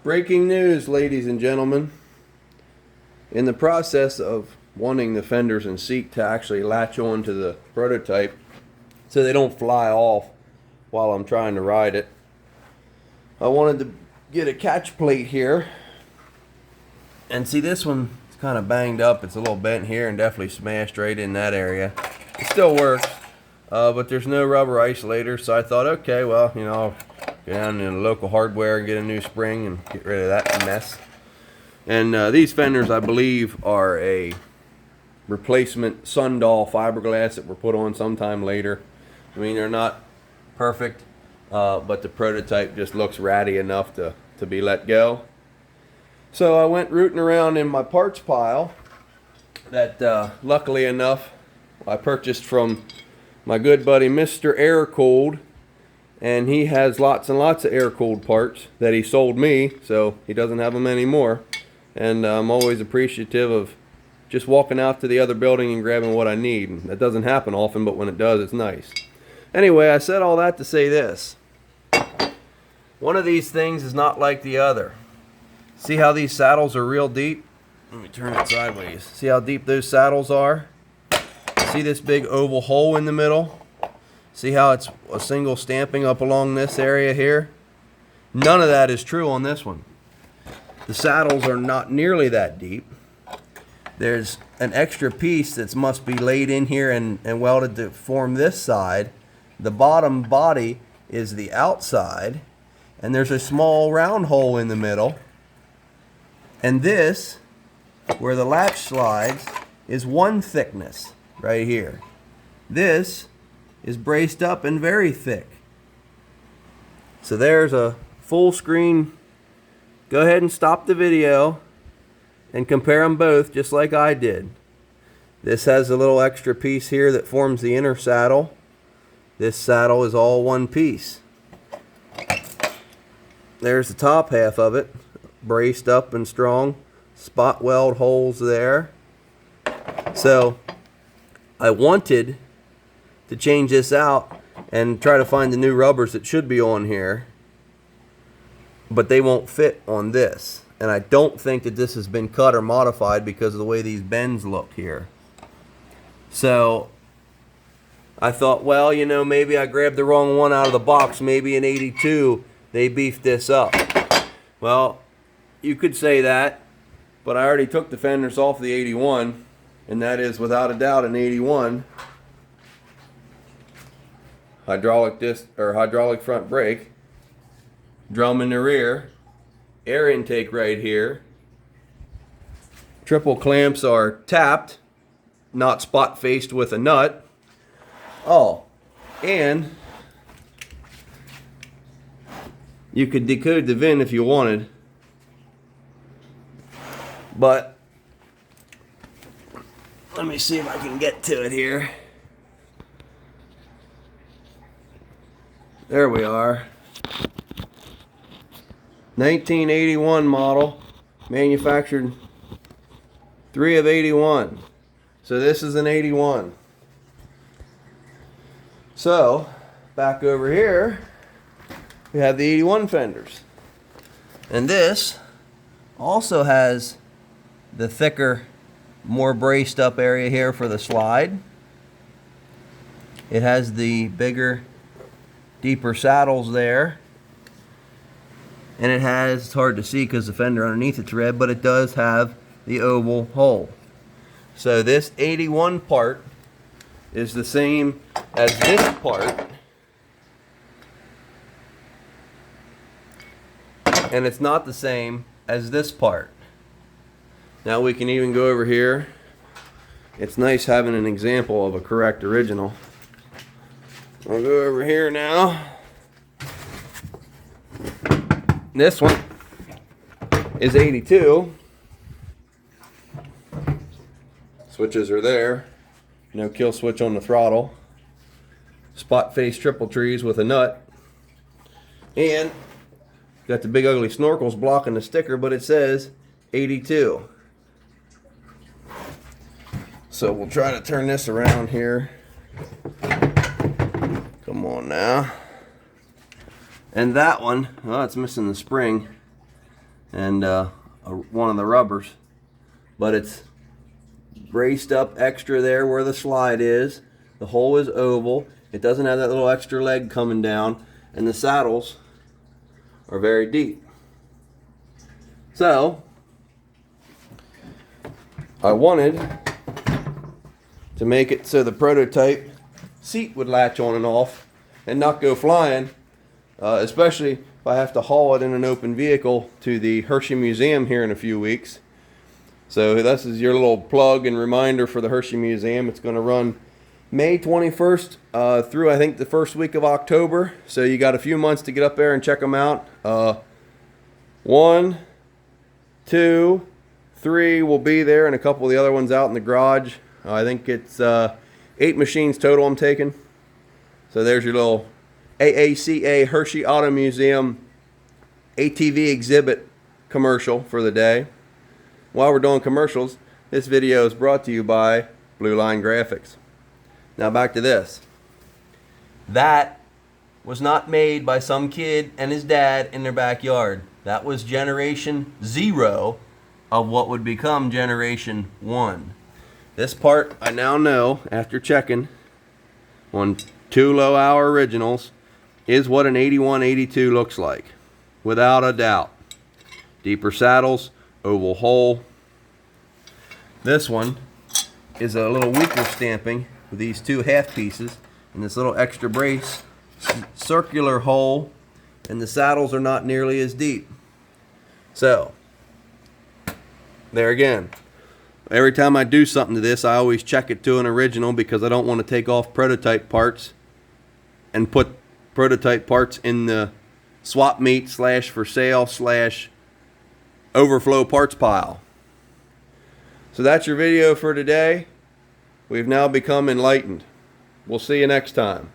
Breaking news, ladies and gentlemen. In the process of wanting the fenders and seat to actually latch on to the prototype so they don't fly off while I'm trying to ride it, I wanted to get a catch plate here. And see, this one is kind of banged up. It's a little bent here and definitely smashed right in that area. It still works, but there's no rubber isolator, so I thought, okay, well, I'll go down to the local hardware and get a new spring and get rid of that mess. And these fenders, I believe, are a replacement Sundahl fiberglass that were put on sometime later. I mean, they're not perfect, but the prototype just looks ratty enough to be let go. So I went rooting around in my parts pile that, luckily enough, I purchased from my good buddy Mr. Air Cooled. And he has lots and lots of air-cooled parts that he sold me, so he doesn't have them anymore. And I'm always appreciative of just walking out to the other building and grabbing what I need. And that doesn't happen often, but when it does, it's nice. Anyway, I said all that to say this. One of these things is not like the other. See how these saddles are real deep? Let me turn it sideways. See how deep those saddles are? See this big oval hole in the middle? See how it's a single stamping up along this area here? None of that is true on this one. The saddles are not nearly that deep. There's an extra piece that must be laid in here and welded to form this side. The bottom body is the outside, and there's a small round hole in the middle. And this, where the latch slides, is one thickness right here. This is braced up and very thick. So there's a full screen. Go ahead and stop the video and compare them both just like I did. This has a little extra piece here that forms the inner saddle. This saddle is all one piece. There's the top half of it, braced up and strong. Spot weld holes there. So I wanted to change this out and try to find the new rubbers that should be on here, but they won't fit on this. And I don't think that this has been cut or modified because of the way these bends look here. So I thought, well, maybe I grabbed the wrong one out of the box. Maybe in 82 they beefed this up. Well, you could say that, but I already took the fenders off the 81, and that is without a doubt an 81. Hydraulic disc or hydraulic front brake, drum in the rear, air intake right here. Triple clamps are tapped, not spot faced with a nut. Oh, and you could decode the VIN if you wanted, but let me see if I can get to it here. There we are. 1981 model, manufactured 3 of 81. So this is an 81. So back over here, we have the 81 fenders. And this also has the thicker, more braced up area here for the slide. It has the bigger, deeper saddles there, and it has, it's hard to see because the fender underneath it's red, but it does have the oval hole. So this 81 part is the same as this part, and it's not the same as this part. Now we can even go over here. It's nice having an example of a correct original. I'll go over here now. This one is 82. Switches are there. No kill switch on the throttle. Spot face triple trees with a nut. And got the big ugly snorkels blocking the sticker, but it says 82. So we'll try to turn this around here. Come on now. And that one, oh, it's missing the spring. and one of the rubbers, but it's braced up extra there where the slide is. The hole is oval. It doesn't have that little extra leg coming down, and the saddles are very deep. So I wanted to make it so the prototype seat would latch on and off and not go flying, especially if I have to haul it in an open vehicle to the Hershey Museum here in a few weeks. So this is your little plug and reminder for the Hershey Museum. It's going to run May 21st through I think the first week of October. So you got a few months to get up there and check them out. 1, 2, 3 will be there, and a couple of the other ones out in the garage. I think it's 8 machines total I'm taking. So there's your little AACA Hershey Auto Museum ATV exhibit commercial for the day. While we're doing commercials, this video is brought to you by Blue Line Graphics. Now back to this. That was not made by some kid and his dad in their backyard. That was generation 0 of what would become generation 1. This part, I now know, after checking on 2 low-hour originals, is what an 81-82 looks like, without a doubt. Deeper saddles, oval hole. This one is a little weaker stamping with these 2 half pieces and this little extra brace, circular hole, and the saddles are not nearly as deep. So there again, every time I do something to this, I always check it to an original, because I don't want to take off prototype parts and put prototype parts in the swap meet / for sale / overflow parts pile. So that's your video for today. We've now become enlightened. We'll see you next time.